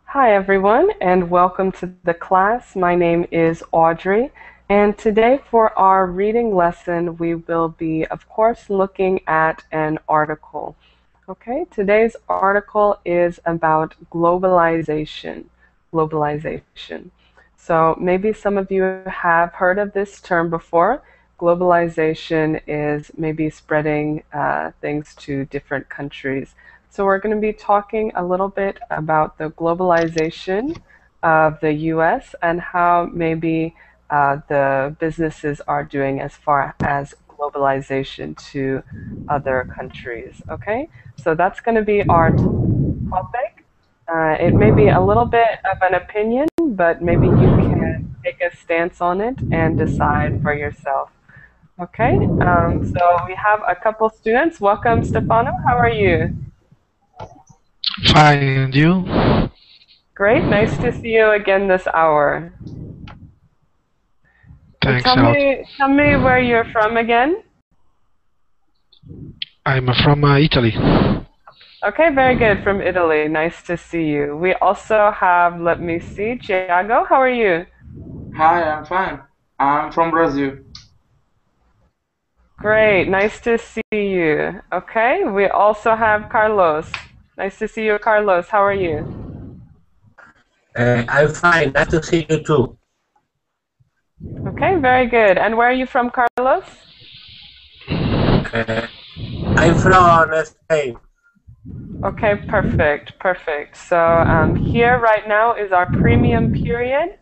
Hi everyone, and welcome to the class. My name is Audrey, and today for our reading lesson we will be, of course, looking at an article. Okay, today's article is about globalization. Globalization. So maybe some of you have heard of this term before. Globalization is maybe spreading things to different countries. So we're going to be talking a little bit about the globalization of the US and how maybe the businesses are doing as far as globalization to other countries. Okay, so that's going to be our topic. It may be a little bit of an opinion, but maybe you can take a stance on it and decide for yourself. Okay, so we have a couple students. Welcome, Stefano. How are you? Fine, and you? Great, nice to see you again this hour. Thanks, Tell me where you're from again. I'm from Italy. Okay, very good, from Italy. Nice to see you. We also have, let me see, Thiago, how are you? Hi, I'm fine. I'm from Brazil. Great, nice to see you. Okay, we also have Carlos. Nice to see you, Carlos. How are you? I'm fine. Nice to see you too. Okay, very good. And where are you from, Carlos? I'm from Spain. Okay, perfect, perfect. So here right now is our premium period.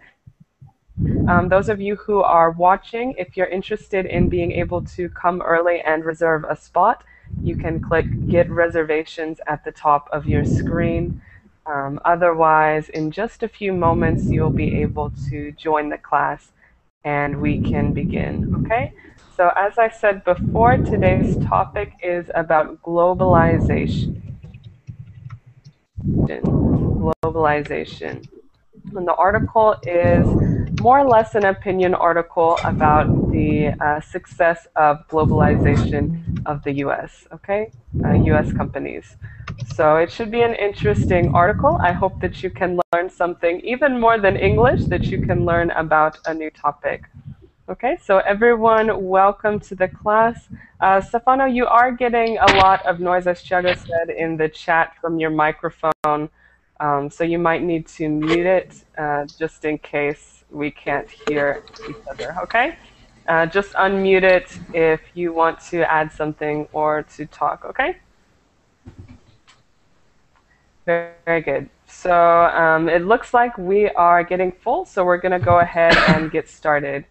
Those of you who are watching, if you're interested in being able to come early and reserve a spot, you can click Get Reservations at the top of your screen. Otherwise, in just a few moments, you'll be able to join the class and we can begin, okay? So as I said before, today's topic is about globalization. Globalization. And the article is more or less an opinion article about the success of globalization of the US, okay? US companies. So it should be an interesting article. I hope that you can learn something even more than English, that you can learn about a new topic. Okay, so everyone, welcome to the class. Stefano, you are getting a lot of noise, as Thiago said, in the chat from your microphone. So you might need to mute it just in case we can't hear each other, okay? Just unmute it if you want to add something or to talk, okay? Very, very good. So it looks like we are getting full, so we're going to go ahead and get started.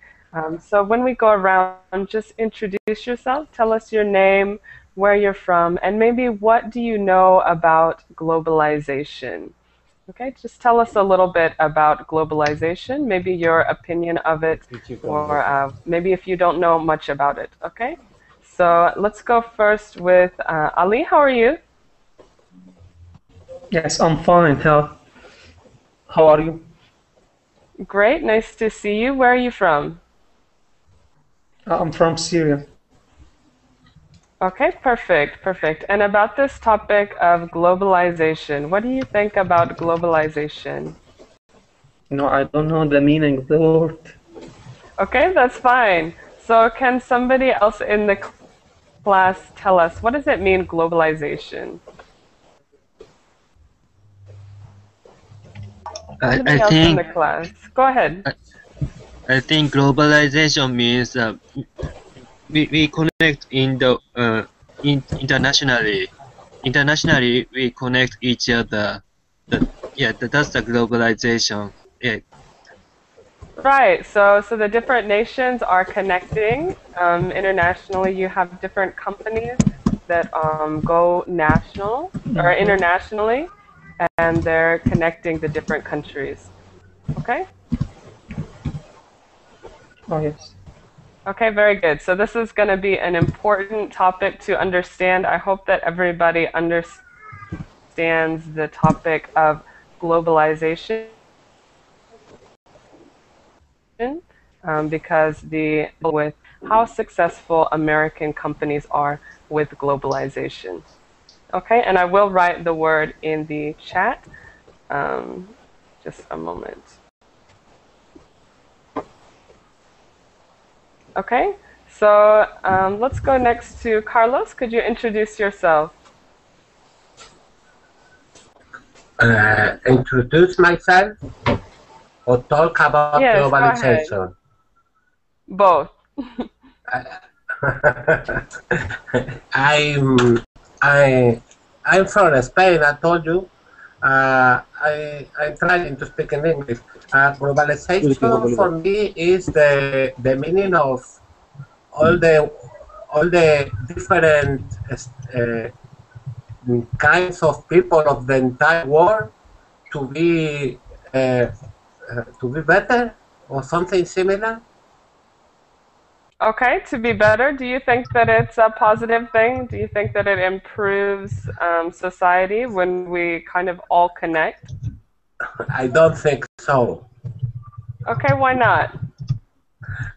So when we go around, just introduce yourself, tell us your name, where you're from, and maybe what do you know about globalization? Okay, just tell us a little bit about globalization, maybe your opinion of it, or maybe if you don't know much about it, okay? So let's go first with Ali. How are you? Yes, I'm fine. How are you? Great, nice to see you. Where are you from? I'm from Syria. Okay, perfect, perfect. And about this topic of globalization, what do you think about globalization? No, I don't know the meaning of the word. Okay, that's fine. So can somebody else in the class tell us, what does it mean, globalization? Somebody else in the class. Go ahead. I think globalization means we connect in the internationally. Internationally, we connect each other. That's the globalization. Yeah. Right. So the different nations are connecting. Internationally, you have different companies that go national or internationally, and they're connecting the different countries. Okay. Oh yes. Okay, very good. So this is going to be an important topic to understand. I hope that everybody understands the topic of globalization. because with how successful American companies are with globalization. Okay, and I will write the word in the chat. Just a moment. Okay, so let's go next to Carlos. Could you introduce yourself? Introduce myself or talk about Yes, go ahead. globalization? Both. I'm I'm from Spain. I told you. I'm trying to speak in English. Globalization for me is the meaning of all the different kinds of people of the entire world to be better or something similar. Okay, to be better, do you think that it's a positive thing? Do you think that it improves society when we kind of all connect? I don't think so. Okay, why not?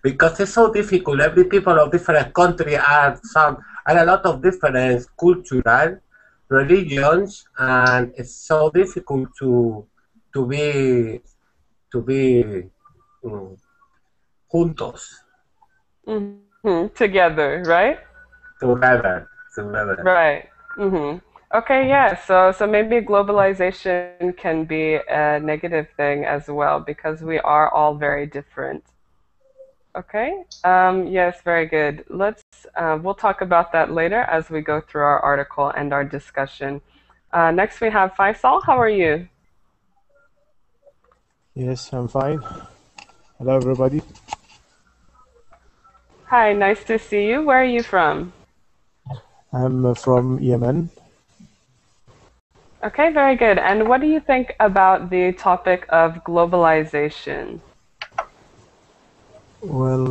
Because it's so difficult. Every people of different country are a lot of different cultural religions, and it's so difficult to be um, juntos. Together, right? Together. Right. Okay, yeah. So maybe globalization can be a negative thing as well because we are all very different. Okay. Yes, very good. We'll talk about that later as we go through our article and our discussion. Next we have Faisal. How are you? Yes, I'm fine. Hello, everybody. Hi, nice to see you. Where are you from? I'm from Yemen. Okay, very good. And what do you think about the topic of globalization? Well,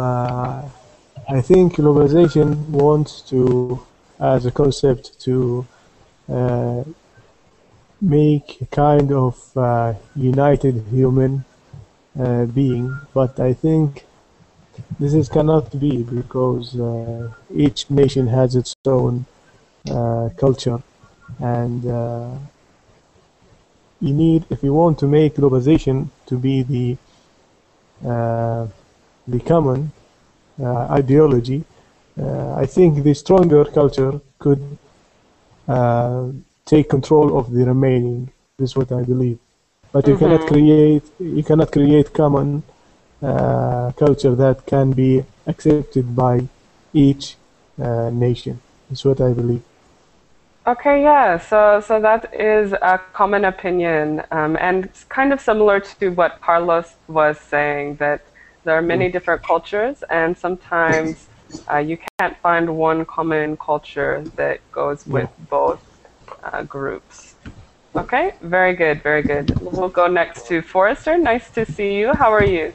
I think globalization wants to, as a concept, to make a kind of united human being, but I think this cannot be because each nation has its own culture, and if you want to make globalization to be the common ideology, I think the stronger culture could take control of the remaining. This is what I believe. But you cannot create common culture that can be accepted by each nation. That's what I believe. Okay, yeah. So that is a common opinion, and it's kind of similar to what Carlos was saying, that there are many different cultures, and sometimes you can't find one common culture that goes with both groups. Okay, very good, very good. We'll go next to Forrester. Nice to see you. How are you?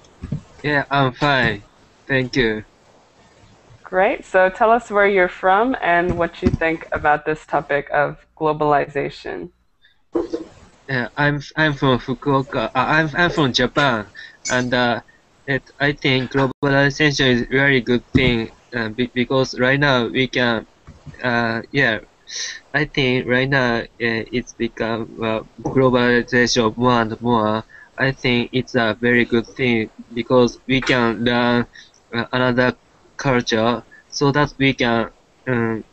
Yeah, I'm fine. Thank you. Great. So tell us where you're from and what you think about this topic of globalization. Yeah, I'm from Fukuoka. I'm from Japan, and I think globalization is very good thing because right now we can yeah, I think right now it's become globalization more and more. I think it's a very good thing because we can learn another culture so that we can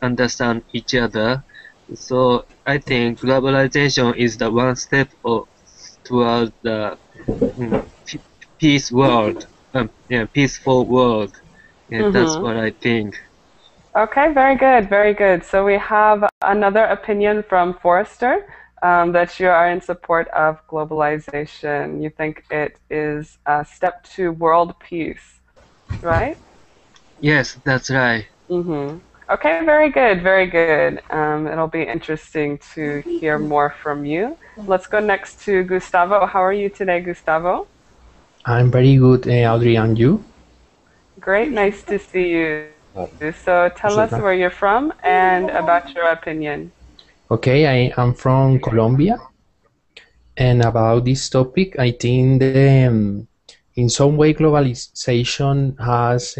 understand each other. So I think globalization is the one step toward the peace world, peaceful world. Yeah, that's what I think. Okay, very good, very good. So we have another opinion from Forrester that you are in support of globalization. You think it is a step to world peace, right? Yes, that's right. Okay, very good, very good. It'll be interesting to hear more from you. Let's go next to Gustavo. How are you today, Gustavo? I'm very good, Audrey, and you? Great, nice to see you. So tell us where you're from and about your opinion. Okay, I am from Colombia, and about this topic, I think in some way, globalization has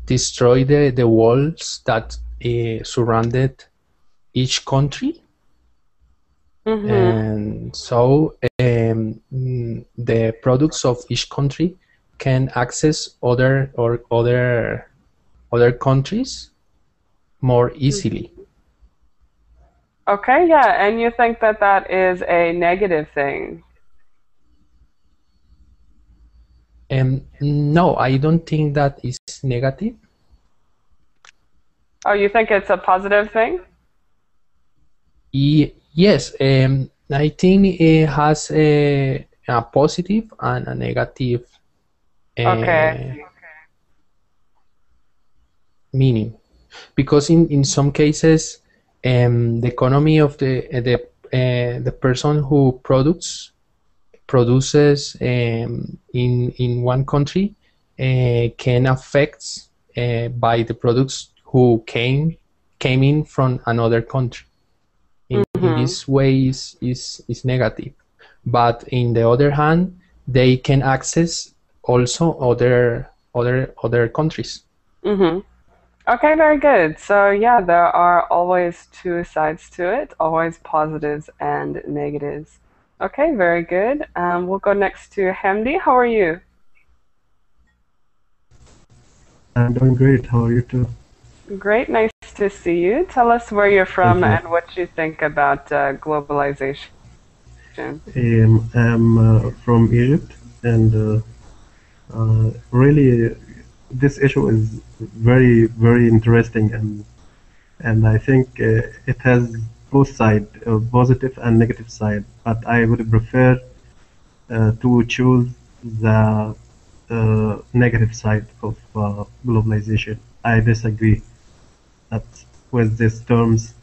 destroyed the walls that surrounded each country. And so the products of each country can access other countries more easily. Okay, yeah, and you think that that is a negative thing? No, I don't think that is negative. Oh, you think it's a positive thing? Yes, I think it has a positive and a negative Okay. meaning, because in some cases the economy of the person who produces in one country can affect by the products who came in from another country. In this way is negative, but in the other hand, they can access also other countries. Okay, very good. So yeah, there are always two sides to it, always positives and negatives. Okay, very good. We'll go next to Hamdi. How are you? I'm doing great. How are you too? Great, nice to see you. Tell us where you're from and what you think about globalization. I'm from Egypt, and really, this issue is very, very interesting, and I think it has both sides, positive and negative side. But I would prefer to choose the negative side of globalization. I disagree with these terms.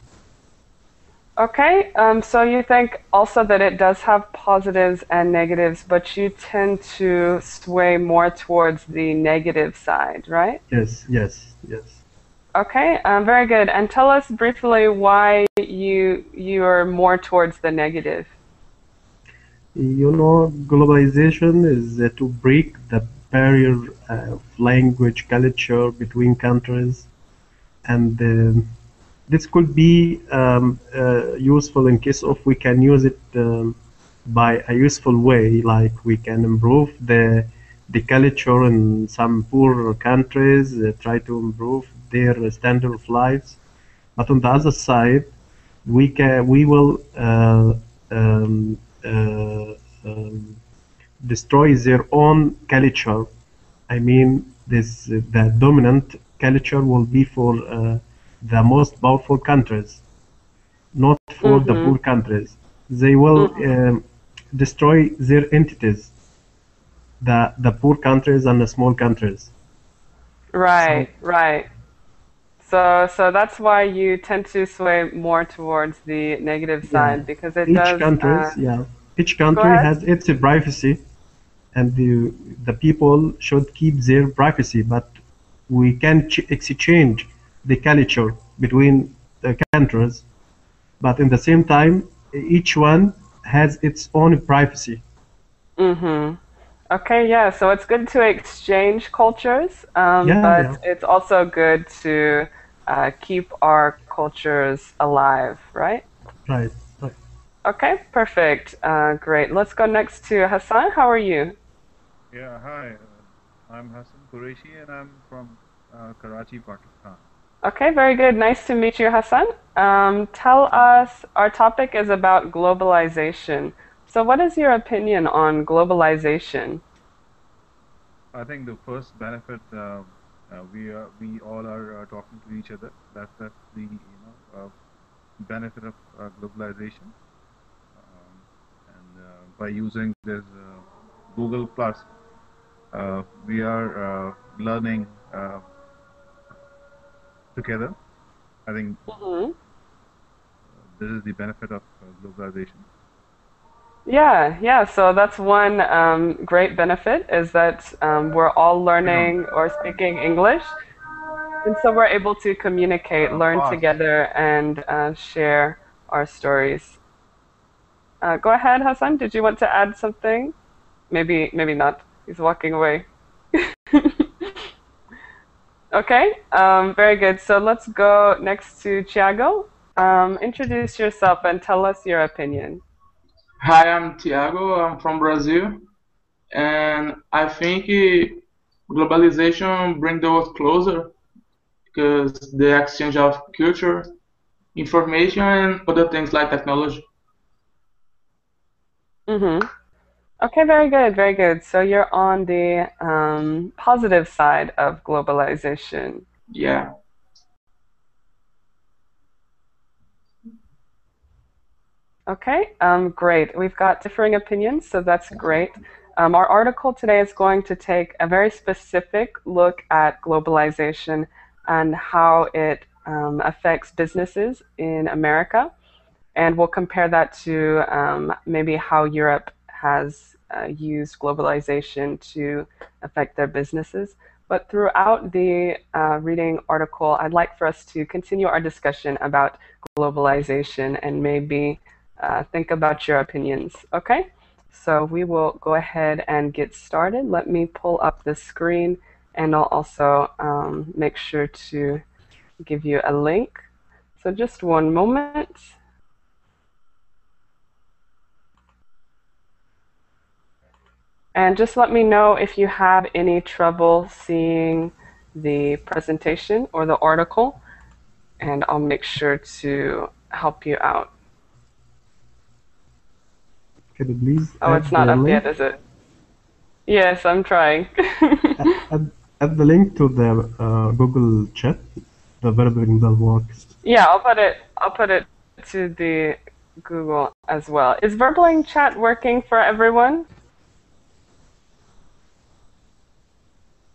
Okay, so you think also that it does have positives and negatives, but you tend to sway more towards the negative side, right? Yes, yes, yes. Okay, very good. And tell us briefly why you're more towards the negative. You know, globalization is to break the barrier of language, culture between countries, and this could be useful in case of we can use it by a useful way, like we can improve the culture in some poor countries, try to improve their standard of lives. But on the other side, we will destroy their own culture. I mean, the dominant culture will be for the most powerful countries, not for the poor countries. They will destroy their entities, the poor countries and the small countries. Right, right. So that's why you tend to sway more towards the negative side, because it does. Each country has its privacy, and the people should keep their privacy. But we can exchange the culture between the countries, but in the same time, each one has its own privacy. Okay, yeah, so it's good to exchange cultures, but it's also good to keep our cultures alive, right? Right, right. Okay, perfect. Great. Let's go next to Hassan. How are you? Yeah, hi. I'm Hassan Qureshi and I'm from Karachi, Pakistan. Okay, very good. Nice to meet you, Hassan. Tell us, our topic is about globalization. So what is your opinion on globalization? I think the first benefit we all are talking to each other. That's the benefit of globalization. And by using this Google Plus, we are learning together. I think this is the benefit of globalization. Yeah. So that's one great benefit is that we're all learning or speaking English. And so we're able to communicate, learn together, and share our stories. Go ahead, Hassan. Did you want to add something? Maybe not. He's walking away. Okay, very good. So let's go next to Thiago. Introduce yourself and tell us your opinion. Hi, I'm Thiago. I'm from Brazil, and I think globalization brings the world closer because the exchange of culture, information, and other things like technology. Mm-hmm. Okay, very good, very good. So you're on the positive side of globalization. Yeah. Okay, great. We've got differing opinions, so that's great. Our article today is going to take a very specific look at globalization and how it affects businesses in America. And we'll compare that to maybe how Europe has used globalization to affect their businesses. But throughout the reading article, I'd like for us to continue our discussion about globalization and maybe think about your opinions. Okay? So we will go ahead and get started. Let me pull up the screen and I'll also make sure to give you a link. So just one moment. And just let me know if you have any trouble seeing the presentation or the article, and I'll make sure to help you out. Can you please Oh, add it's not the up link? yet, is it? Yes, I'm trying. Add the link to the Google chat. The verbal link does work. Yeah, I'll put it to the Google as well. Is Verbaling chat working for everyone?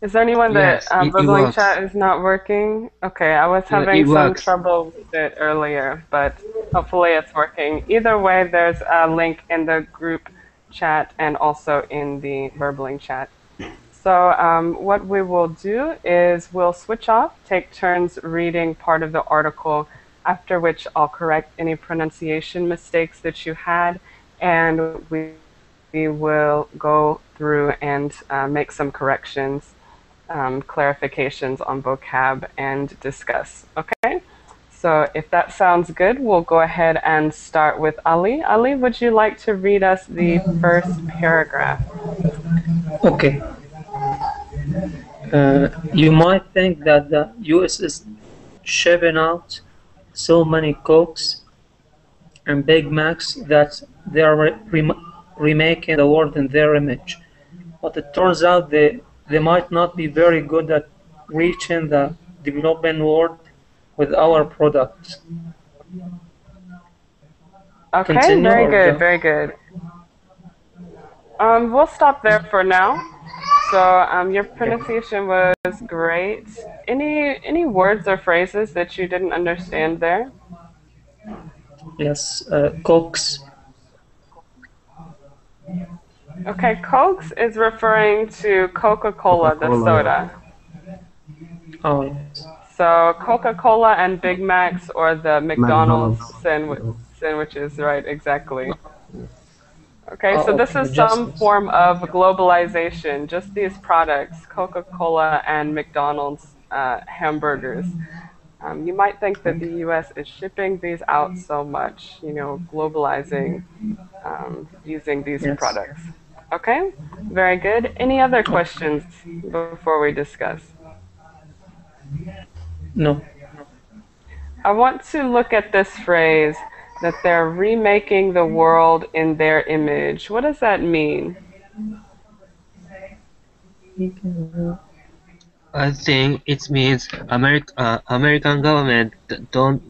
Is there anyone that Yes, it Verbaling works. chat is not working? Okay, I was having It some works. trouble with it earlier, but hopefully it's working. Either way, there's a link in the group chat and also in the Verbaling chat. So what we will do is we'll switch off, take turns reading part of the article, after which I'll correct any pronunciation mistakes that you had, and we will go through and make some corrections, clarifications on vocab, and discuss. Okay? So if that sounds good, we'll go ahead and start with Ali. Ali, would you like to read us the first paragraph? Okay. You might think that the US is shipping out so many Cokes and Big Macs that they are remaking the world in their image. But it turns out they might not be very good at reaching the developing world with our products. Okay, Continue very or good, go? very good. We'll stop there for now. So your pronunciation was great. Any words or phrases that you didn't understand there? Yes, Cokes. Okay, Cokes is referring to Coca-Cola, the Coca-Cola, soda. Oh, yes. So Coca-Cola and Big Macs or the McDonald's McDonald's. sandwiches, right? Exactly. Okay, so Oh, this okay, is just some this. form of globalization. Just these products, Coca-Cola and McDonald's hamburgers. You might think that the U.S. is shipping these out so much, globalizing using these Yes. products. Okay, very good. Any other questions before we discuss? No. I want to look at this phrase that they're remaking the world in their image. What does that mean? I think it means American government don't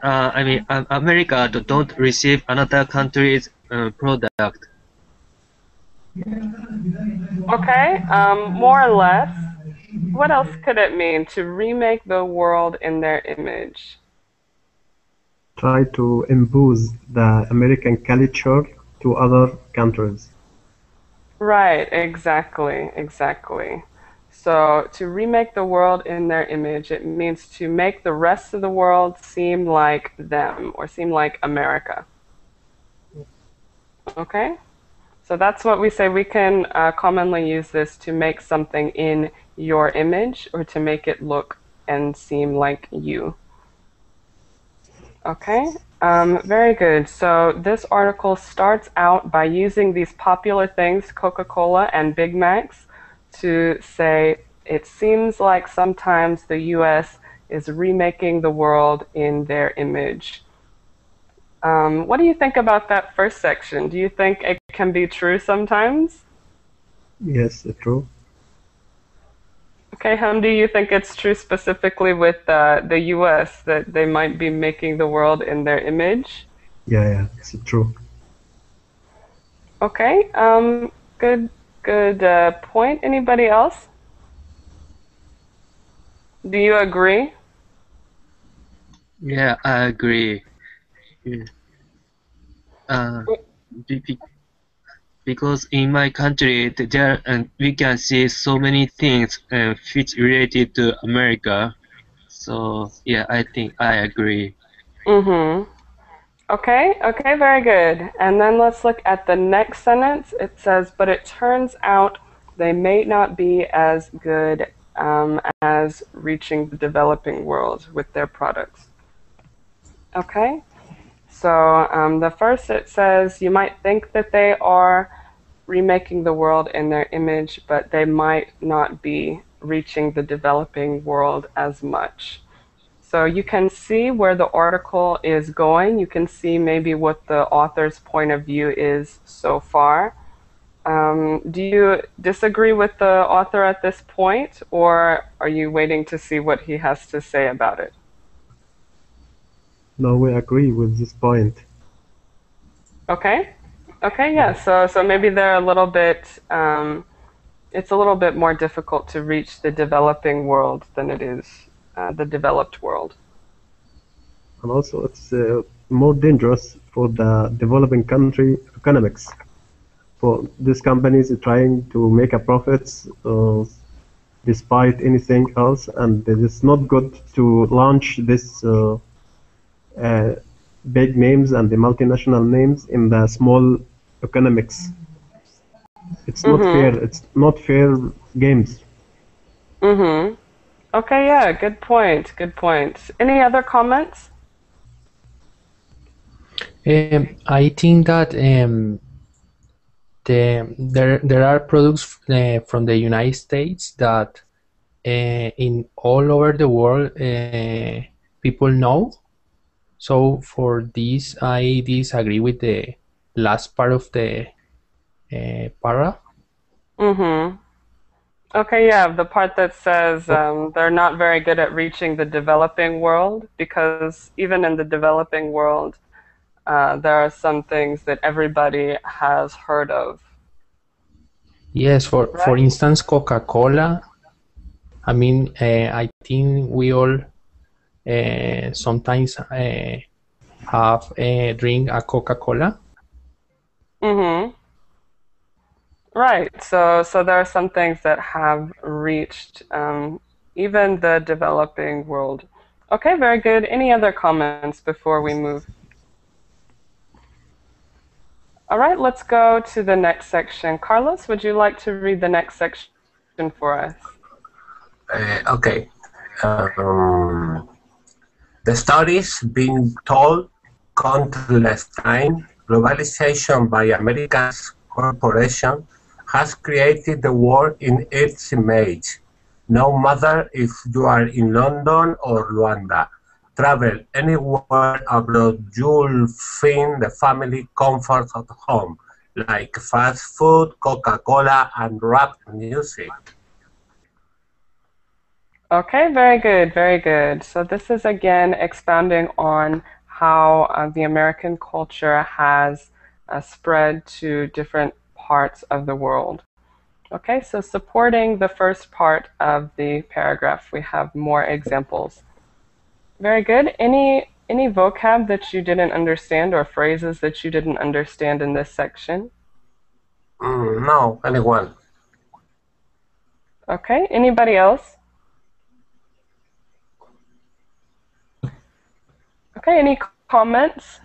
America don't receive another country's product. Okay, more or less. What else could it mean to remake the world in their image? Try to impose the American culture to other countries. Right, exactly, exactly. So to remake the world in their image, it means to make the rest of the world seem like them or seem like America. Okay? So that's what we say. We can commonly use this to make something in your image or to make it look and seem like you. Okay, very good. So this article starts out by using these popular things, Coca-Cola and Big Macs, to say it seems like sometimes the US is remaking the world in their image. What do you think about that first section? Do you think it can be true sometimes? Yes, true. Okay, do you think it's true specifically with the US that they might be making the world in their image? Yeah, it's true. Okay, good point. Anybody else? Do you agree? Yeah, I agree. Yeah. Be- be- because in my country, there we can see so many things which related to America. So yeah, I think I agree. Mm-hmm. Okay, very good. And then let's look at the next sentence. It says, but it turns out they may not be as good as reaching the developing world with their products. Okay, so the first it says, you might think that they are remaking the world in their image, but they might not be reaching the developing world as much. So you can see where the article is going. You can see maybe what the author's point of view is so far. Do you disagree with the author at this point, or are you waiting to see what he has to say about it? No, we agree with this point. Okay. Okay, yeah. So maybe they're a little bit, it's a little bit more difficult to reach the developing world than it is the developed world. And also, it's more dangerous for the developing country economics. For these companies trying to make a profits despite anything else, and it is not good to launch this big names and the multinational names in the small economics. It's not fair. It's not fair games. Mm-hmm. Okay, yeah, good point. Good point. Any other comments? I think that there are products from the United States that in all over the world people know. So for this, I disagree with the last part of the para. Mm-hmm. Okay, yeah, the part that says they're not very good at reaching the developing world because even in the developing world, there are some things that everybody has heard of. Yes, for Right? instance, Coca-Cola. I mean, I think we all sometimes have drink a Coca-Cola. Mm-hmm. Right. So there are some things that have reached even the developing world. Okay, very good. Any other comments before we move? All right, let's go to the next section. Carlos, would you like to read the next section for us? Okay. The stories being told countless times, globalization by American corporation has created the world in its image. No matter if you are in London or Luanda, travel anywhere abroad, you'll find the family comforts at home, like fast food, Coca-Cola, and rap music. Okay, very good, very good. So this is again expounding on how the American culture has spread to different parts of the world. Okay, so supporting the first part of the paragraph, we have more examples. Very good. Any vocab that you didn't understand or phrases that you didn't understand in this section? No, anyone. Okay, anybody else? Okay, any comments?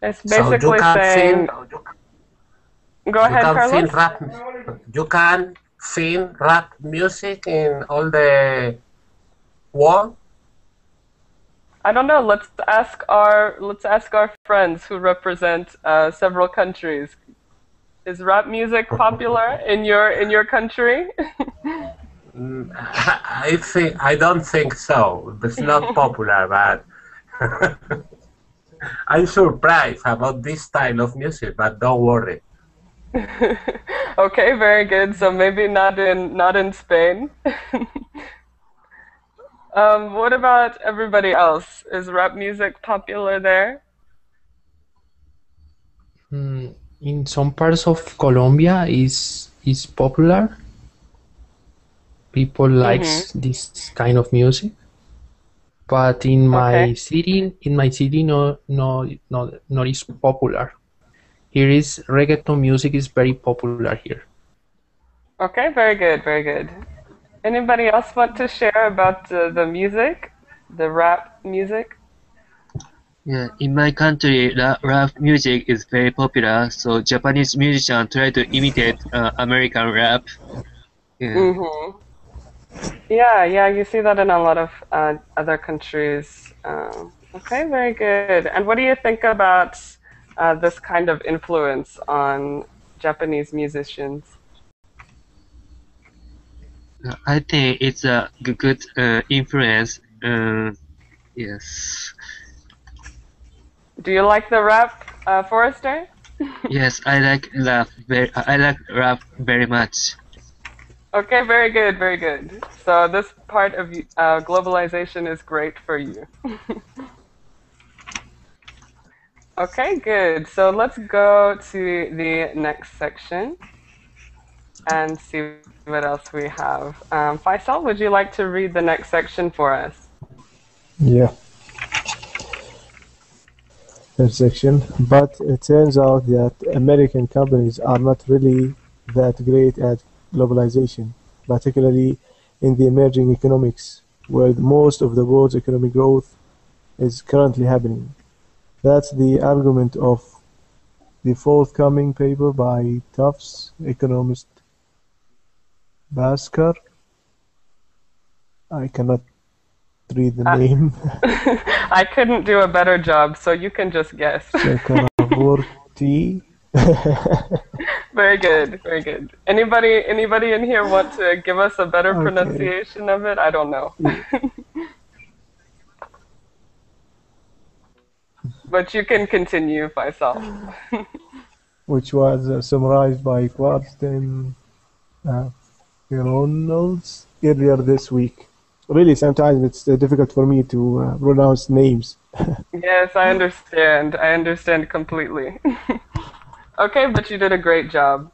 It's So you basically can saying, sing, go you ahead, can Carlos. sing rap, you can sing rap music in all the world. I don't know. Let's ask our friends who represent several countries. Is rap music popular in your country? I don't think so. It's not popular, but I'm surprised about this style of music. But don't worry. Okay, very good. So maybe not in Spain. What about everybody else? Is rap music popular there? In some parts of Colombia is popular. People likes this kind of music, but in Okay. my city, not is popular. Here is reggaeton music is very popular here. Okay, very good, very good. Anybody else want to share about the music, the rap music? Yeah, in my country, rap music is very popular, so Japanese musicians try to imitate American rap. Yeah. Yeah, you see that in a lot of other countries. Okay, very good. And what do you think about this kind of influence on Japanese musicians? I think it's a good influence. Yes. Do you like the rap, Forrester? Yes, I like rap very much. Okay, very good, very good. So this part of globalization is great for you. Okay, good. So let's go to the next section and see what else we have. Faisal, would you like to read the next section for us? Yeah. Third section. But it turns out that American companies are not really that great at globalization, particularly in the emerging economics, where most of the world's economic growth is currently happening. That's the argument of the forthcoming paper by Tufts economist Bhaskar. I cannot read the name. I couldn't do a better job, so you can just guess. Chakravorty. Very good, very good. Anybody in here want to give us a better pronunciation of it? I don't know. But you can continue, Faisal. Which was summarized by Quarsten Ronalds earlier this week. Really, sometimes it's difficult for me to pronounce names. Yes, I understand. I understand completely. Okay, but you did a great job.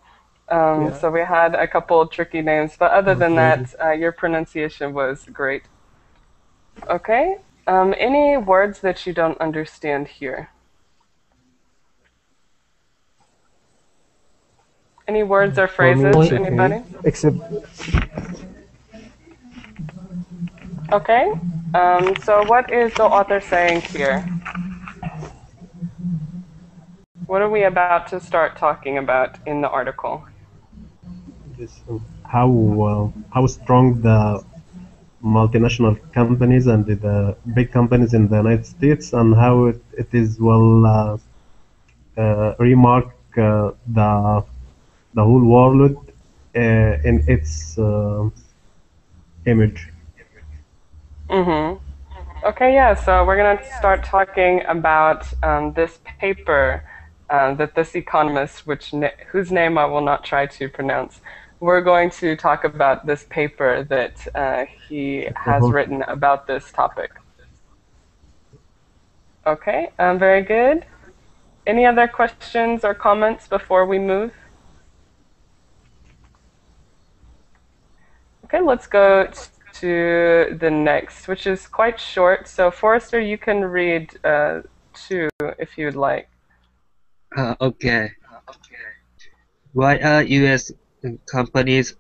So we had a couple of tricky names, but other than that, your pronunciation was great. Okay. Any words that you don't understand here? Any words or phrases, anybody? Except... Okay. So what is the author saying here? What are we about to start talking about in the article? How strong the multinational companies and the big companies in the United States, and how it is remark the whole world in its image. Okay, yeah, so we're going to start talking about this paper that this economist, whose name I will not try to pronounce, we're going to talk about this paper that he has written about this topic. Okay, very good. Any other questions or comments before we move? Okay, let's go to the next, which is quite short. So Forrester, you can read 2 if you would like. Okay. Why are U.S. companies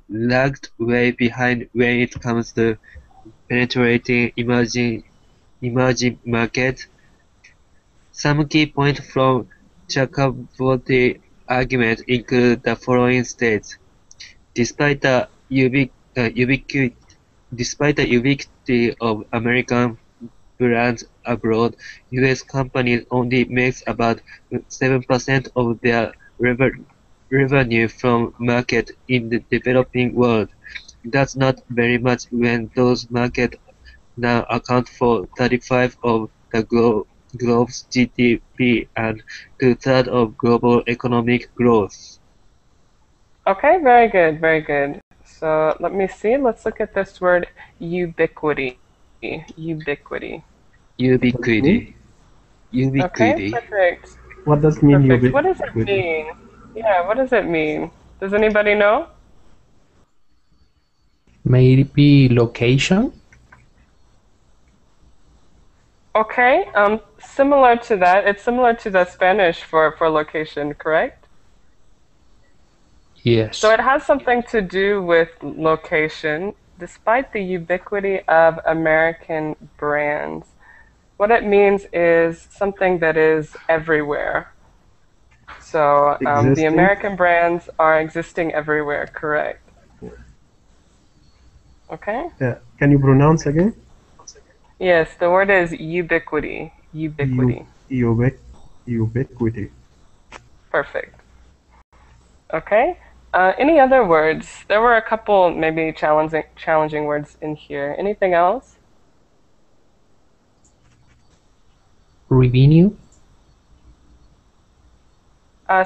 lagged way behind when it comes to penetrating emerging market? Some key points from Chakraborty's argument include the following states: Despite the ubiquity of American brands abroad, U.S. companies only makes about 7% of their revenue from markets in the developing world. That's not very much when those markets now account for 35% of the globe's GDP and two-thirds of global economic growth. Okay, very good, very good. So let me see. Let's look at this word ubiquity. Ubiquity. Ubiquity. Okay, perfect. What does it mean Perfect. What does it ubiquity? mean? Yeah, what does it mean? Does anybody know? Maybe location? Okay, similar to that. It's similar to the Spanish for location, correct? Yes. So it has something to do with location, despite the ubiquity of American brands. What it means is something that is everywhere. So the Existing? American brands are existing everywhere, correct? Okay? Can you pronounce again? Yes, the word is ubiquity. Ubiquity. Ubiquity. Perfect. Okay. Any other words? There were a couple maybe challenging words in here. Anything else? Revenue?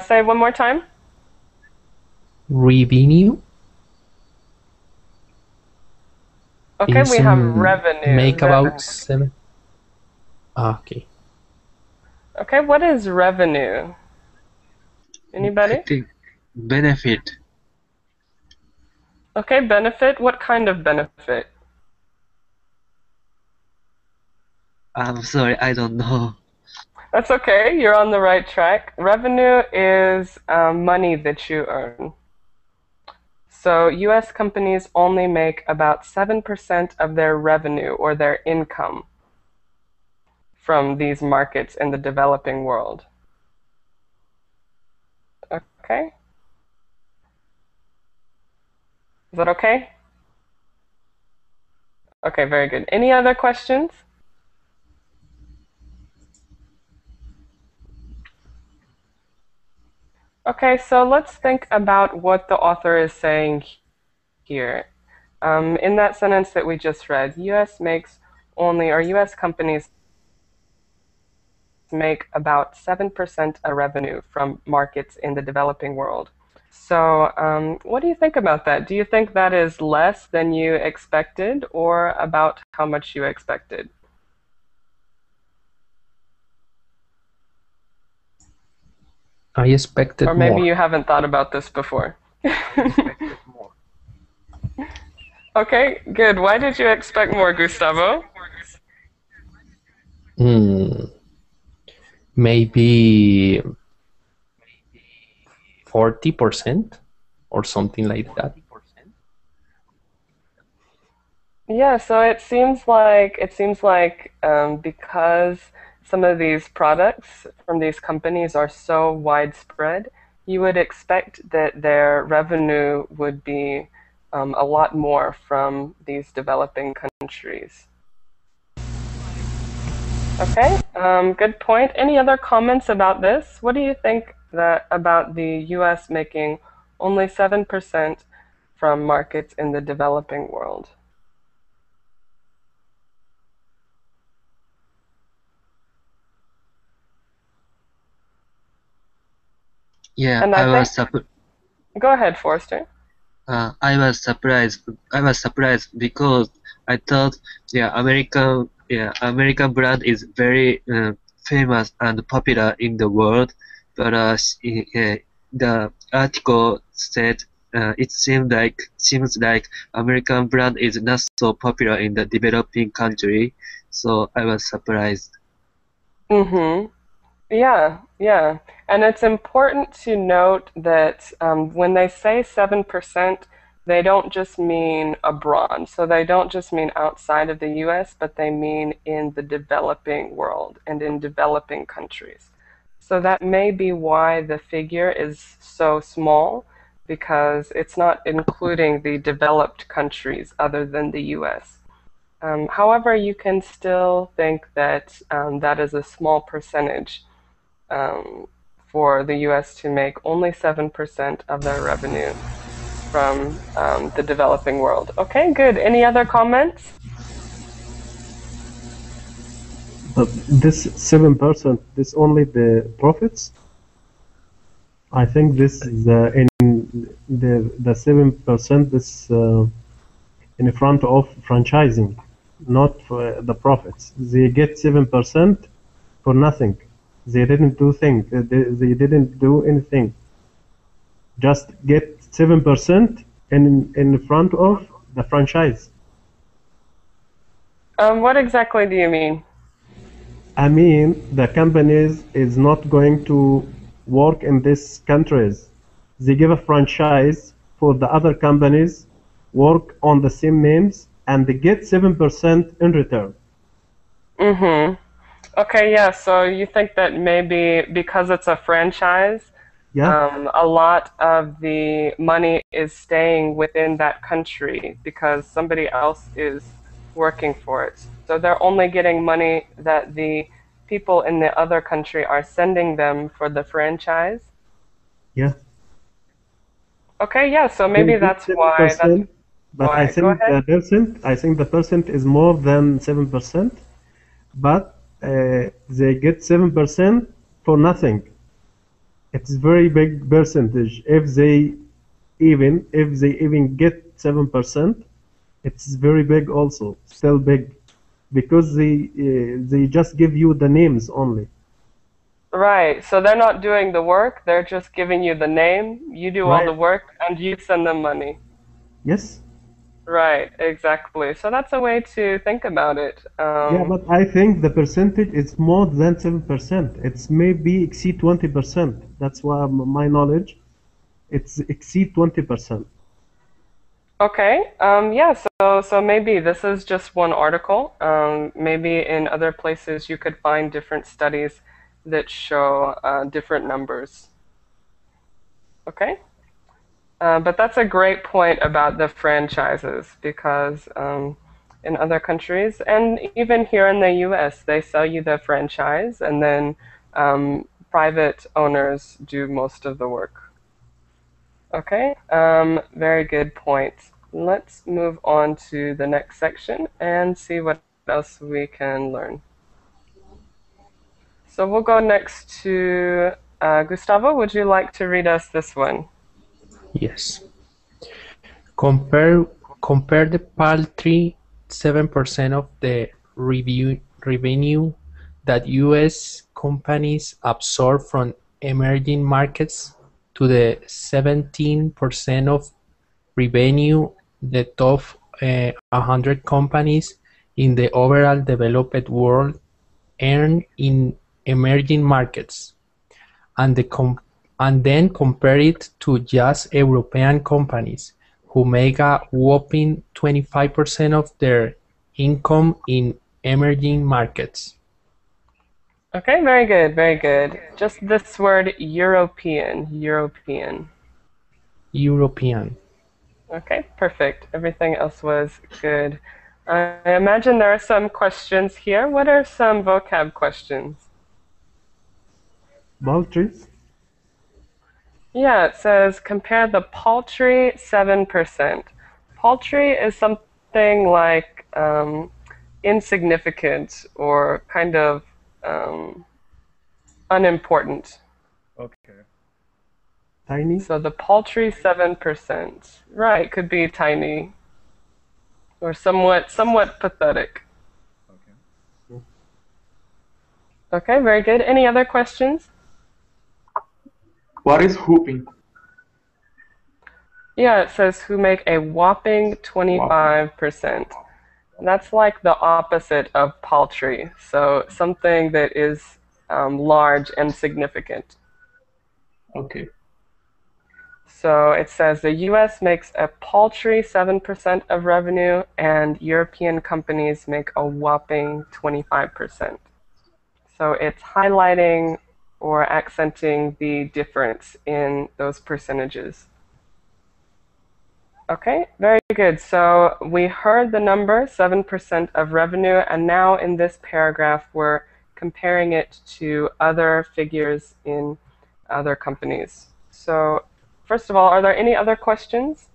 Say one more time. Revenue? Okay, we have revenue. Make about 7. Okay. Okay, what is revenue? Anybody? I think benefit. Okay, benefit. What kind of benefit? I'm sorry, I don't know. That's okay. You're on the right track. Revenue is money that you earn. So U.S. companies only make about 7% of their revenue or their income from these markets in the developing world. Okay? Is that okay? Okay, very good. Any other questions? Okay, so let's think about what the author is saying here. In that sentence that we just read, U.S. companies make about 7% of revenue from markets in the developing world. So what do you think about that? Do you think that is less than you expected or about how much you expected? I expected more. Or maybe you haven't thought about this before. Expected more. Okay, good. Why did you expect more, Gustavo? Maybe 40% or something like that. Yeah, so it seems like because some of these products from these companies are so widespread, you would expect that their revenue would be a lot more from these developing countries. Okay, good point. Any other comments about this? What do you think about the U.S. making only 7% from markets in the developing world? Yeah, And go ahead, Forrester. I was surprised. Because I thought, American brand is very famous and popular in the world. But the article said it seems like American brand is not so popular in the developing country. So I was surprised. Mm-hmm. Yeah, yeah. And it's important to note that when they say 7%, they don't just mean abroad. So they don't just mean outside of the US, but they mean in the developing world and in developing countries. So that may be why the figure is so small, because it's not including the developed countries other than the US. However, you can still think that that is a small percentage for the US to make only 7% of their revenue from the developing world. Okay, good. Any other comments? But this 7%, this only the profits? I think this is in the 7%, this in front of franchising, not for the profits. They get 7% for nothing. They didn't do things. They didn't do anything. Just get 7% in front of the franchise. What exactly do you mean? I mean, the companies is not going to work in these countries. They give a franchise for the other companies, work on the same names, and they get 7% in return. Mm-hmm. Okay, yeah, so you think that maybe because it's a franchise, Yeah, a lot of the money is staying within that country because somebody else is working for it. So they're only getting money that the people in the other country are sending them for the franchise. yeah. Okay, yeah, so They maybe get that's why. 7%, but I Go think ahead. the percent is more than 7%, but they get 7% for nothing. It's very big percentage. If they even get 7%, it's very big also, still big, because they just give you the names only. Right, so they're not doing the work, they're just giving you the name, you do all Right. the work, and you send them money. Yes. Right, exactly. So that's a way to think about it. Yeah, but I think the percentage is more than 7%. It's maybe exceed 20%. That's why my knowledge, it's exceed 20%. Okay, yeah, so maybe this is just one article. Maybe in other places you could find different studies that show different numbers. Okay? But that's a great point about the franchises because in other countries and even here in the US, they sell you the franchise and then private owners do most of the work. Okay, very good point. Let's move on to the next section and see what else we can learn. So we'll go next to Gustavo. Would you like to read us this one? Yes. Compare the paltry 7% of the revenue that US companies absorb from emerging markets to the 17% of revenue the top 100 companies in the overall developed world earn in emerging markets, and then compare it to just European companies who make a whopping 25% of their income in emerging markets. Okay, very good, very good. Just this word European. European. Okay, perfect. Everything else was good. I imagine there are some questions here. What are some vocab questions? Baltries? Yeah, it says compare the paltry 7%. Paltry is something like insignificant or kind of unimportant. Okay. Tiny? So the paltry 7%. Right, could be tiny or somewhat pathetic. Okay. Okay, very good. Any other questions? What is hooping? Yeah, it says who make a whopping 25%. That's like the opposite of paltry. So something that is large and significant. Okay. So it says the US makes a paltry 7% of revenue, and European companies make a whopping 25%. So it's highlighting or accenting the difference in those percentages. Okay, very good. So we heard the number, 7% of revenue, and now in this paragraph, we're comparing it to other figures in other companies. So first of all, are there any other questions?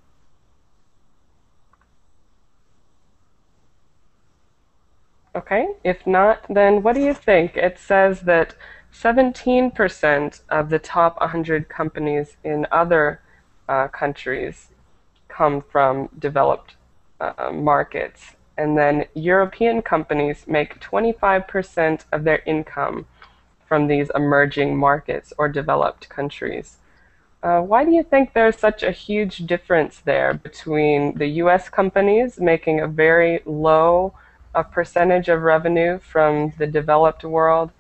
Okay, if not, then what do you think? It says that 17% of the top 100 companies in other countries come from developed markets. And then European companies make 25% of their income from these emerging markets or developed countries. Why do you think there's such a huge difference there between the US companies making a very low percentage of revenue from the developed world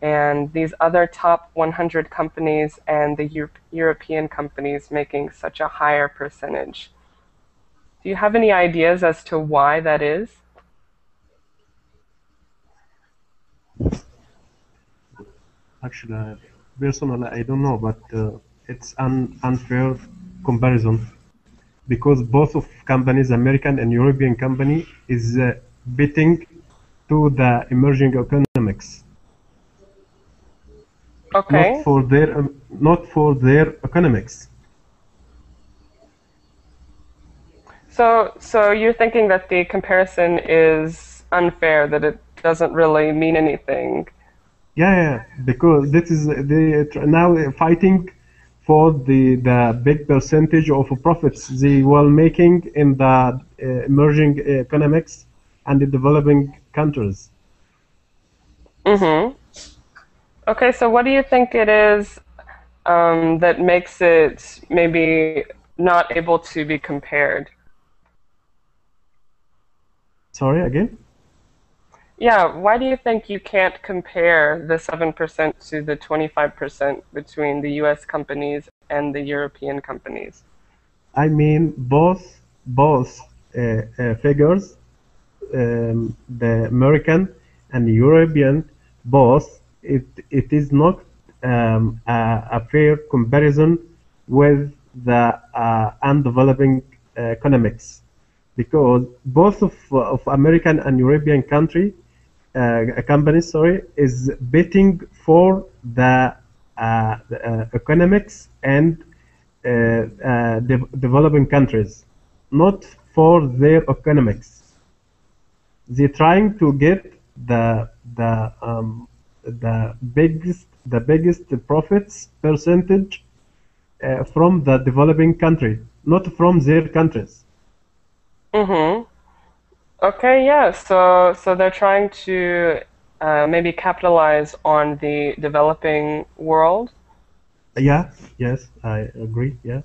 and these other top 100 companies and the European companies making such a higher percentage? Do you have any ideas as to why that is? Actually, personally, I don't know, but it's an unfair comparison because both of companies, American and European company, is betting to the emerging economics, Okay. not for their economics. So you're thinking that the comparison is unfair, that it doesn't really mean anything. Yeah, because this is now fighting for the big percentage of profits they were making in the emerging economics and the developing countries. Mm-hmm. Okay, so what do you think it is that makes it maybe not able to be compared? Sorry, again? Yeah, why do you think you can't compare the 7% to the 25% between the US companies and the European companies? I mean, both figures, the American and the European, both, it is not a fair comparison with the undeveloping economics, because both of American and European companies, is betting for the economics and developing countries, not for their economics. They're trying to get the biggest profits percentage from the developing country, not from their countries. Mm-hmm. Okay, yeah. So they're trying to maybe capitalize on the developing world. Yeah, yes, I agree. Yeah.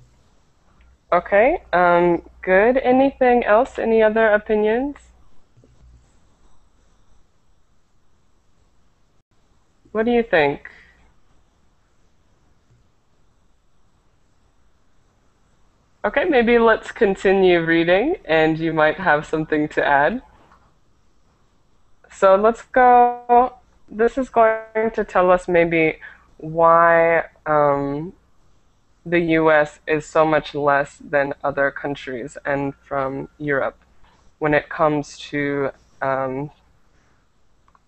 Okay, good. Anything else? Any other opinions? What do you think? Okay, maybe let's continue reading and you might have something to add. So let's go. This is going to tell us maybe why the US is so much less than other countries and from Europe when it comes to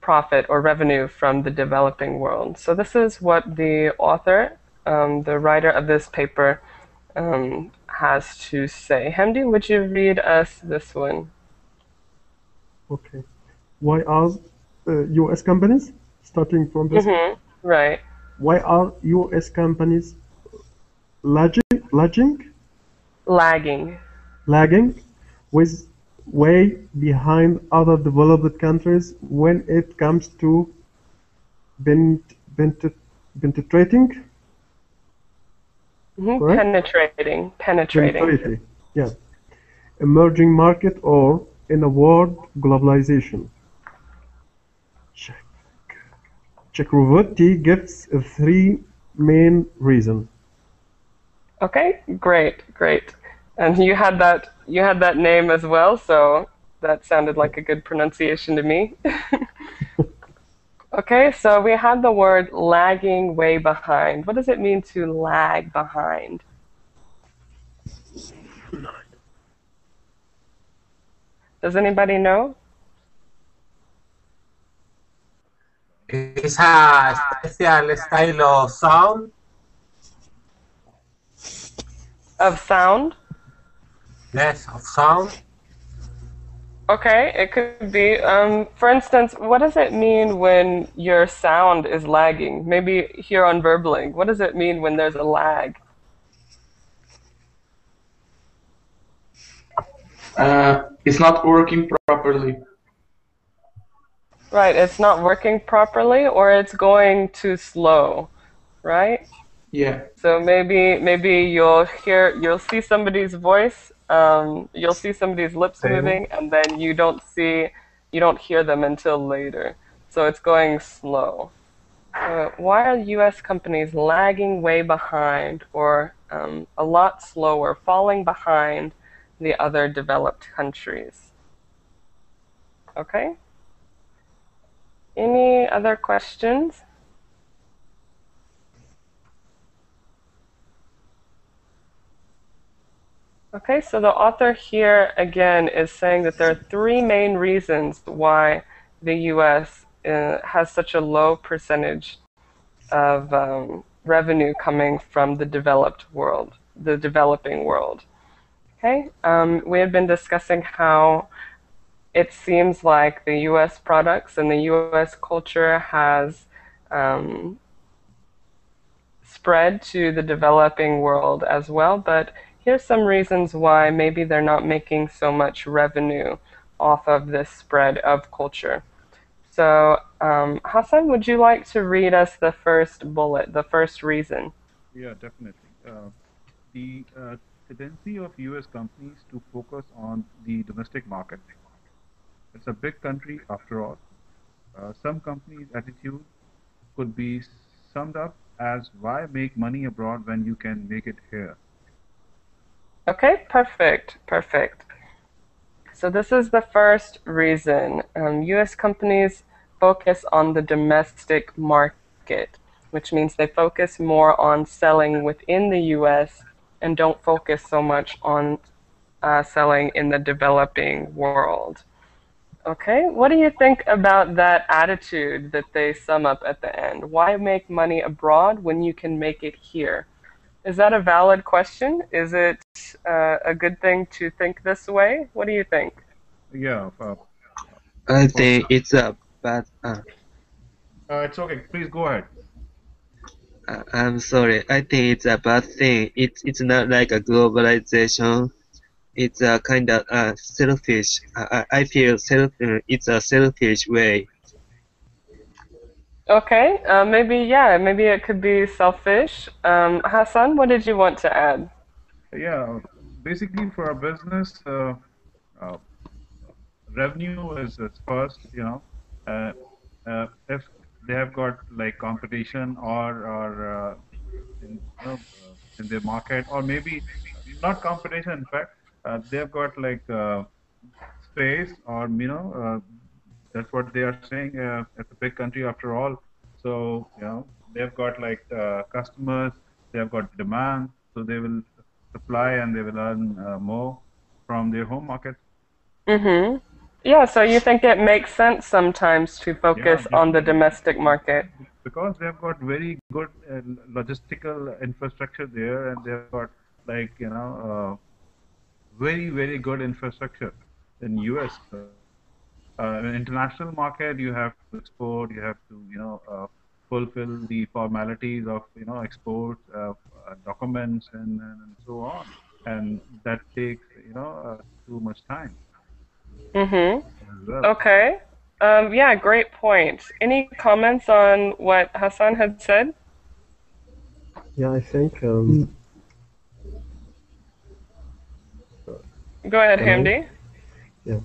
profit or revenue from the developing world. So this is what the author, the writer of this paper, has to say. Hamdi, would you read us this one? Okay. Why are U.S. companies, starting from this, Right. why are U.S. companies lagging with way behind other developed countries when it comes to penetrating? Correct? Penetrating. Yeah. Emerging market, or in a word, globalization. Chakravorty gives three main reasons. Okay, great. And you had that name as well, so that sounded like a good pronunciation to me. Okay, so we had the word lagging way behind. What does it mean to lag behind? Does anybody know? It's a special style of sound. Of sound? Yes, of sound. Okay, it could be. For instance, what does it mean when your sound is lagging? Maybe here on Verbling, what does it mean when there's a lag? It's not working properly. Right, it's not working properly or it's going too slow, right? Yeah. So maybe you'll see somebody's voice, you'll see somebody's lips moving, and then you don't hear them until later. So it's going slow. Why are U.S. companies lagging way behind or a lot slower, falling behind the other developed countries? Okay. Any other questions? Okay, so the author here again is saying that there are three main reasons why the U.S. Has such a low percentage of revenue coming from the developed world, the developing world. Okay, we had been discussing how it seems like the U.S. products and the U.S. culture has spread to the developing world as well, but here's some reasons why maybe they're not making so much revenue off of this spread of culture. So, Hassan, would you like to read us the first bullet, the first reason? Yeah, definitely. The tendency of U.S. companies to focus on the domestic market. It's a big country after all. Some companies' attitude could be summed up as why make money abroad when you can make it here? Okay, perfect. So this is the first reason. U.S. companies focus on the domestic market, which means they focus more on selling within the U.S. and don't focus so much on selling in the developing world. Okay, what do you think about that attitude that they sum up at the end? Why make money abroad when you can make it here? Is that a valid question? Is it a good thing to think this way? What do you think? Yeah. I think it's a bad. It's okay. Please go ahead. I'm sorry. I think it's a bad thing. It's not like a globalization. It's a kind of selfish. I feel it's a selfish way. Okay, maybe it could be selfish. Hassan, what did you want to add? Yeah, basically for a business, revenue is first. If they have got like competition or in their market, or maybe not competition. In fact, they've got like space, or that's what they are saying. It's a big country after all, so they've got like customers, they've got demand, so they will supply and they will earn more from their home market. Mm-hmm. Yeah, so you think it makes sense sometimes to focus on the domestic market? Because they've got very good logistical infrastructure there, and they've got like very, very good infrastructure in US. In international market, you have to export, you have to fulfill the formalities of export documents and so on, and that takes too much time. Mm-hmm. Well. Okay. Yeah, great point. Any comments on what Hassan had said? Yeah, I think. Go ahead, Hamdi. Yeah.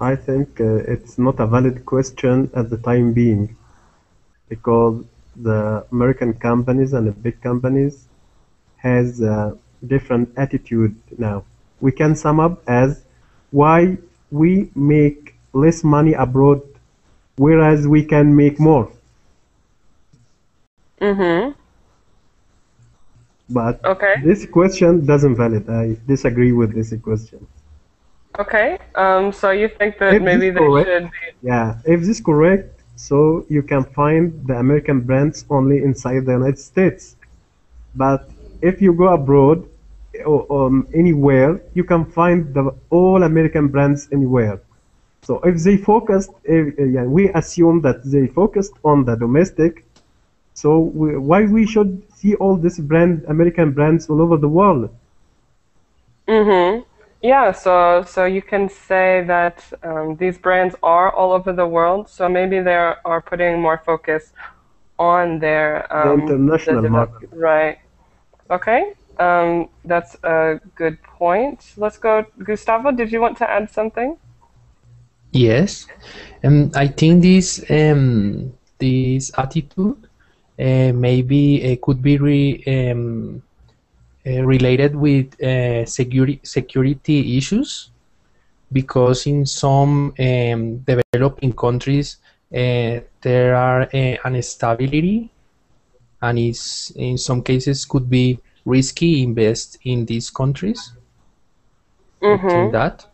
I think it's not a valid question at the time being, because the American companies and the big companies has a different attitude now. We can sum up as why we make less money abroad, whereas we can make more. Mm-hmm. But Okay. this question doesn't valid. I disagree with this question. Okay. So you think that If maybe this they correct, should be. yeah, if this correct, so you can find the American brands only inside the United States. But if you go abroad or anywhere, you can find the all American brands anywhere. So if they focused, yeah, we assume that they focused on the domestic. So why we should see all these American brands all over the world? Mm-hmm. Yeah, so you can say that these brands are all over the world, so maybe they are putting more focus on their The international market. right. Okay. That's a good point. Let's go, Gustavo, did you want to add something? Yes, I think this attitude maybe could be related with security issues, because in some developing countries there are instability, and is in some cases could be risky invest in these countries. I think that.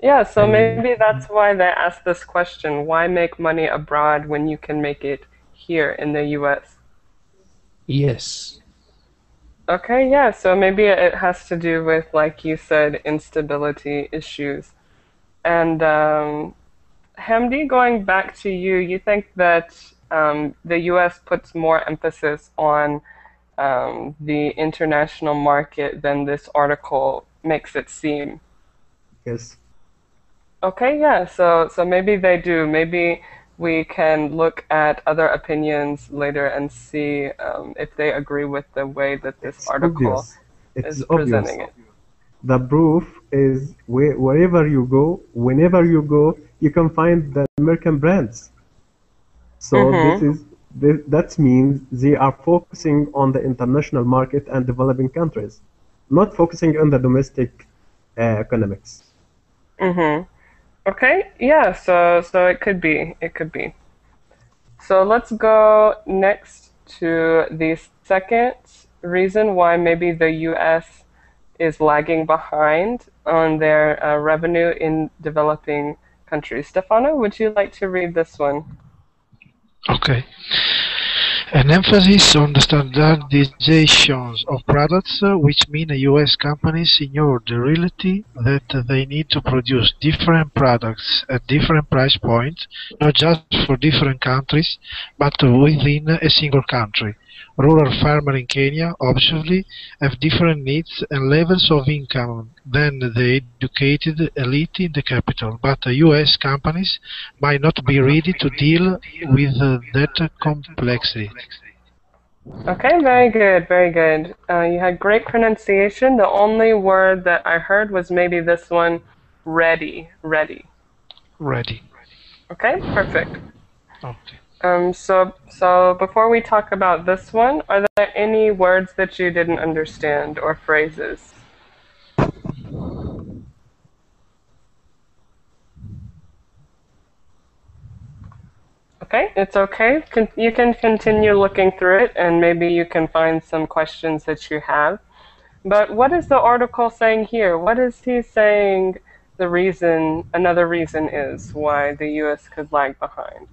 Yeah, so And maybe that's why they asked this question, why make money abroad when you can make it here in the US? yes, Okay, yeah, so maybe it has to do with, like you said, instability issues. And Hamdi, going back to you, you think that the US puts more emphasis on the international market than this article makes it seem. Yes. Okay, yeah, so maybe they do. Maybe we can look at other opinions later and see if they agree with the way that this It's article obvious. It's is obvious. presenting it. The proof is wherever you go, whenever you go, you can find the American brands. So that means they are focusing on the international market and developing countries, not focusing on the domestic economics. Okay, yeah, so it could be. It could be. So let's go next to the second reason why maybe the US is lagging behind on their revenue in developing countries. Stefano, would you like to read this one? Okay. An emphasis on the standardization of products, which mean US companies ignore the reality that they need to produce different products at different price points, not just for different countries, but within a single country. Rural farmers in Kenya obviously have different needs and levels of income than the educated elite in the capital, but US companies might not be ready to deal with that complexity. Okay, very good, very good. You had great pronunciation. The only word that I heard was maybe this one, ready, ready. Ready. Okay, perfect. Okay. So before we talk about this one, are there any words that you didn't understand or phrases? Okay, it's okay. You can continue looking through it and maybe you can find some questions that you have. But what is the article saying here? What is he saying the reason, another reason is why the US could lag behind?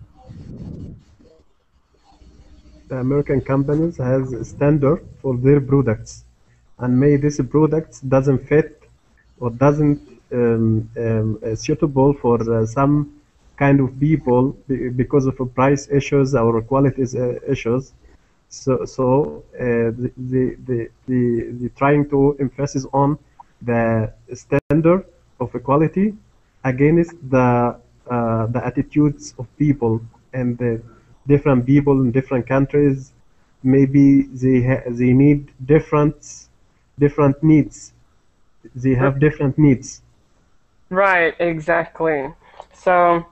The American companies has a standard for their products, and maybe this products doesn't fit or doesn't suitable for some kind of people because of price issues or quality issues. So the trying to emphasize on the standard of equality against the attitudes of people and the different people in different countries. Maybe they need different needs. They have different needs. Right, exactly. So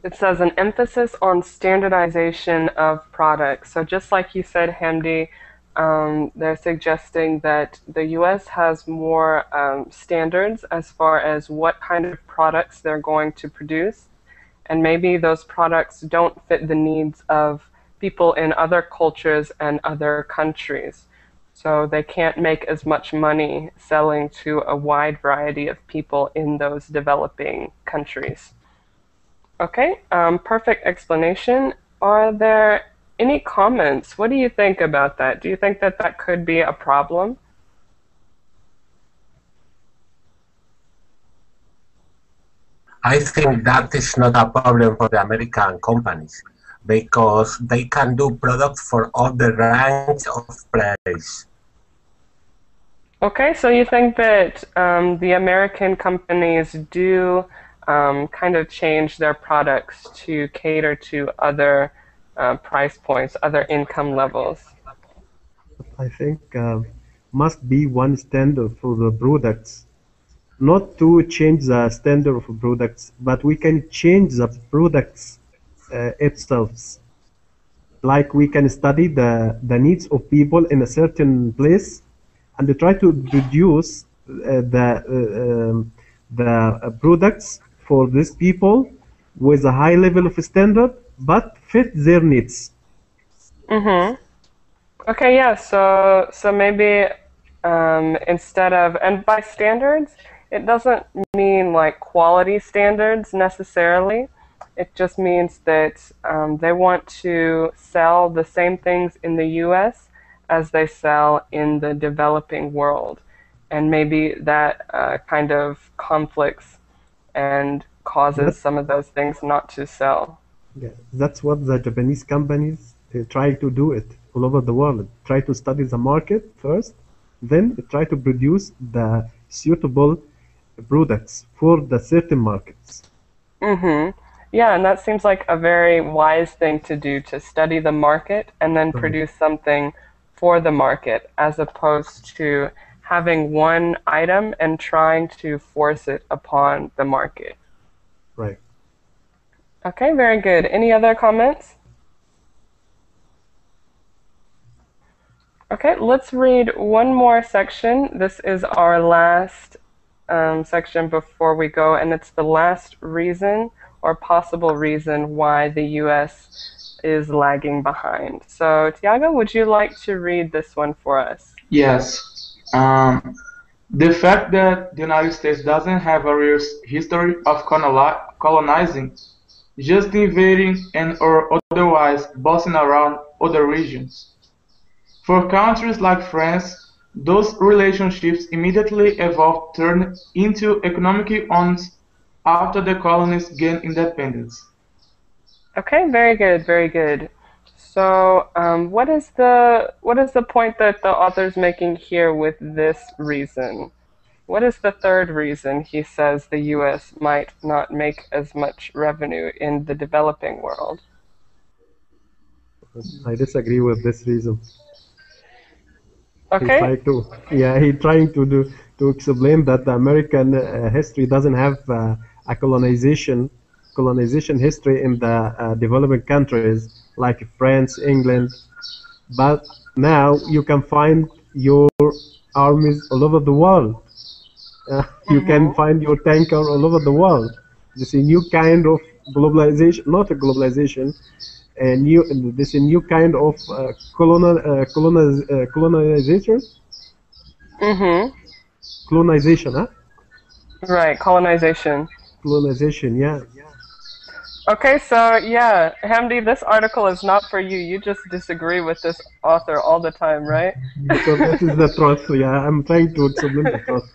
it says an emphasis on standardization of products. So just like you said, Hamdi, they're suggesting that the U.S. has more standards as far as what kind of products they're going to produce, and maybe those products don't fit the needs of people in other cultures and other countries. So they can't make as much money selling to a wide variety of people in those developing countries. Okay, perfect explanation. Are there any comments? What do you think about that? Do you think that that could be a problem? I think that is not a problem for the American companies because they can do products for all the range of price. Okay, so you think that the American companies do kind of change their products to cater to other price points, other income levels? I think must be one standard for the products. Not to change the standard of products, but we can change the products itself. Like we can study the needs of people in a certain place and try to produce the products for these people with a high level of standard, but fit their needs. Mm-hmm. Okay, yeah, so maybe instead of, and by standards, it doesn't mean like quality standards necessarily. It just means that they want to sell the same things in the US as they sell in the developing world. And maybe that kind of conflicts and causes some of those things not to sell. Yeah, that's what the Japanese companies try to do it all over the world. Try to study the market first, then try to produce the suitable products for the certain markets. Mm-hmm. Yeah, and that seems like a very wise thing to do, to study the market and then produce something for the market, as opposed to having one item and trying to force it upon the market. Right. Okay, very good. Any other comments? Okay, let's read one more section. This is our last section before we go, and it's the last reason or possible reason why the U.S. is lagging behind. So, Tiago, would you like to read this one for us? Yes. The fact that the United States doesn't have a real history of colonizing, just invading and or otherwise bossing around other regions. For countries like France, those relationships immediately evolved, turned into economic ones after the colonies gained independence. Okay, very good, very good. So, what is the point that the author's making here with this reason? What is the third reason he says the U.S. might not make as much revenue in the developing world? I disagree with this reason. Okay. He trying to explain that the American history doesn't have a colonization history in the developing countries like France, England, but now you can find your armies all over the world. You can find your tanker all over the world. This is a new kind of globalization, not a globalization, this is a new kind of colonization. Mm-hmm. Colonization, huh? Right, colonization. Colonization, yeah. Okay, so yeah, Hamdi, this article is not for you. You just disagree with this author all the time, right? Because this is the truth. Yeah, I'm trying to explain the truth.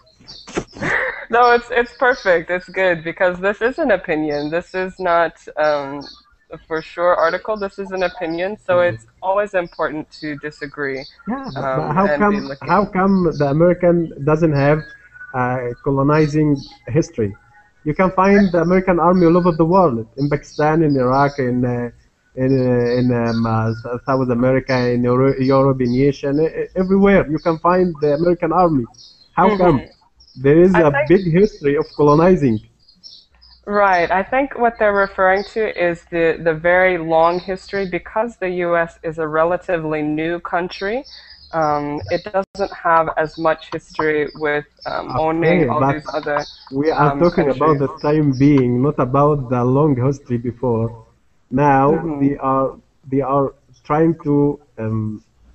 No, it's perfect. It's good because this is an opinion. This is not for sure article. This is an opinion, so it's always important to disagree. Yeah, but how come the American doesn't have colonizing history? You can find the American army all over the world, in Pakistan, in Iraq, in South America, in Europe, in Asia, everywhere. You can find the American army. How come? There is a big history of colonizing. Right. I think what they're referring to is the very long history. Because the U.S. is a relatively new country, it doesn't have as much history with owning Okay, all but these other we are talking about countries. the time being, not about the long history before. Now Hmm. they are trying to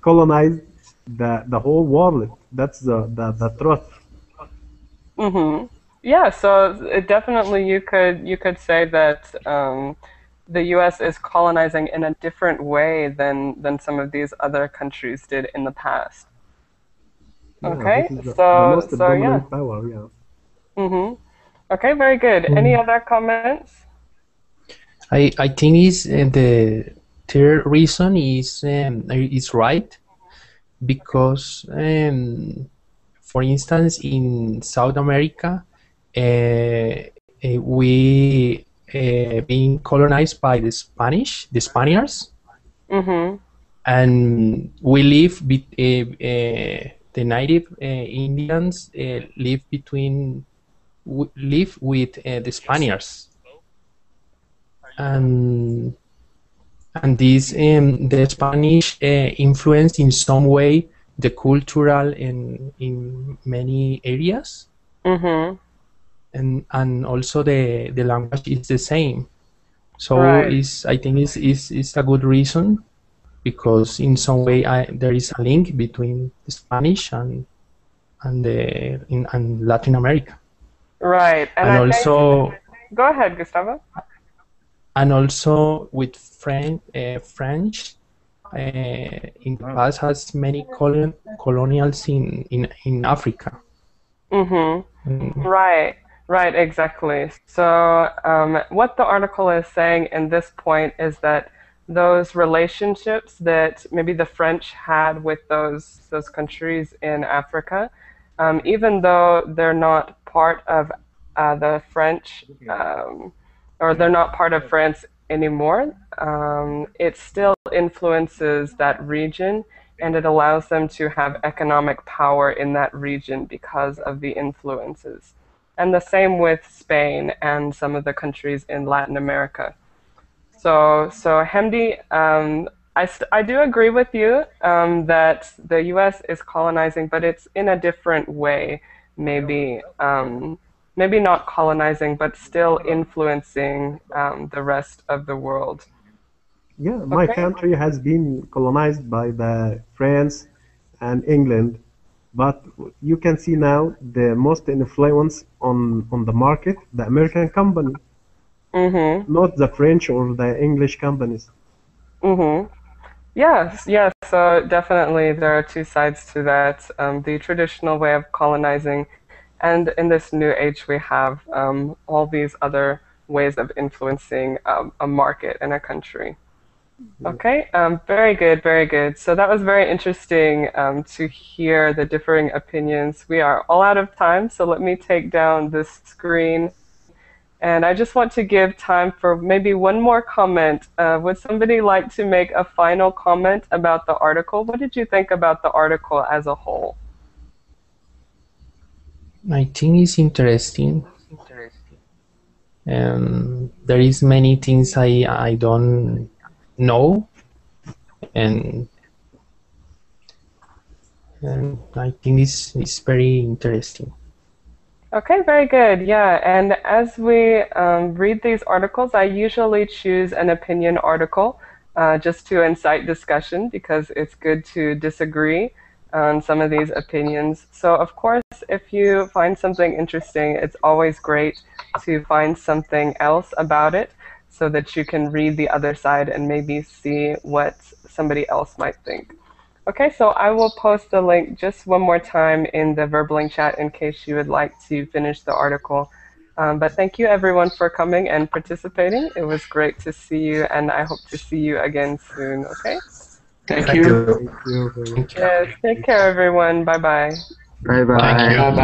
colonize the whole world. That's the truth. Hmm. Yeah, so it definitely you could say that the U.S. is colonizing in a different way than some of these other countries did in the past. Yeah, Okay, this is the so most so yeah. dominant power. Yeah. Hmm. Okay, very good. Any Mm. other comments? I think is the third reason is right because for instance in South America we being colonized by the Spaniards, Hmm. and we live the native Indians live with the Spaniards, and this the Spanish influence in some way the cultural in many areas, Hmm. and also the language is the same. So Right. is I think is a good reason because in some way there is a link between the Spanish and Latin America, Right. And and I think, also go ahead, Gustavo. with French in the Oh, past has many colonials in Africa. Hmm. Mm, Right, right, exactly. So, what the article is saying in this point is that those relationships that maybe the French had with those countries in Africa, even though they're not part of the French, or they're not part of France anymore, it still influences that region, and it allows them to have economic power in that region because of the influences. And the same with Spain and some of the countries in Latin America. So Hemdi, I do agree with you that the U.S. is colonizing, but it's in a different way, maybe. Maybe not colonizing, but still influencing the rest of the world. Yeah, my Okay? country has been colonized by the France and England, but you can see now the most influence on the market, the American company, Mm-hmm. not the French or the English companies. Mm-hmm. Yes, yes. So definitely there are two sides to that. The traditional way of colonizing, and in this new age we have all these other ways of influencing a market in a country. Okay, very good, very good. So that was very interesting to hear the differing opinions. We are all out of time, so let me take down this screen. And I just want to give time for maybe one more comment. Would somebody like to make a final comment about the article? What did you think about the article as a whole? I think it's interesting. There is many things I don't know, and I think it's very interesting. Okay, very good. Yeah, and as we read these articles, I usually choose an opinion article just to incite discussion because it's good to disagree on some of these opinions. So, of course, if you find something interesting, it's always great to find something else about it so that you can read the other side and maybe see what somebody else might think. Okay, so I will post the link just one more time in the Verbaling chat in case you would like to finish the article. But thank you everyone for coming and participating. It was great to see you, and I hope to see you again soon, okay? Thank Thank you. you. Thank you very Thank much. you. Yes, take care everyone. Bye bye. Bye Thank bye. you. Bye bye.